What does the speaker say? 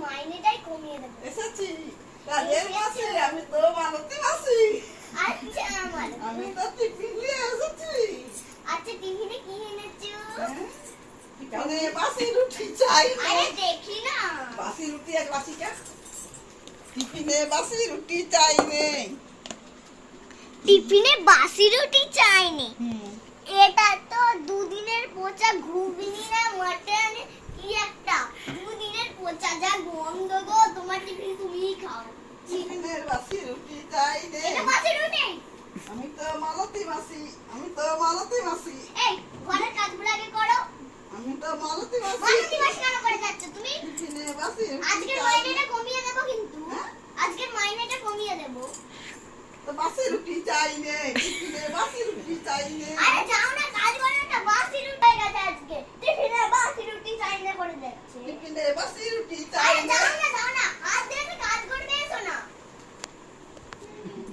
মাইনেটাই কমিয়ে দেবো। এসেছি কাজের মাসে, আমি তো মালতী মাসি। আচ্ছা আমি তো টিফিন নিয়ে এসেছি। আচ্ছা টিফিনে কি এনেছো? টিফিনে বাসি রুটি চাই। আরে দেখি না। বাসি রুটি আর বাসি চা। টিফিনে বাসি রুটি চাই রে। টিফিনে বাসি রুটি চাইনি। এটা তো দুদিনের পচা ঘুগনি না মটন কি একটা, দুদিনের পচা, যা গন্ধ গো। তোমার টিফিন তুমিই খাও। টিফিনের বাসি রুটি চাই রে। এটা বাসি রুটি। আমি তো মালতী মাসি, আমি তো মালতী মাসি। এই ঘরের কাজগুলো আগে করো। আমি তো মালতী মাসি। মালতী মাস কেন করে যাচ্ছ তুমি? টিফিনে বাসি রুটি আজকের চাই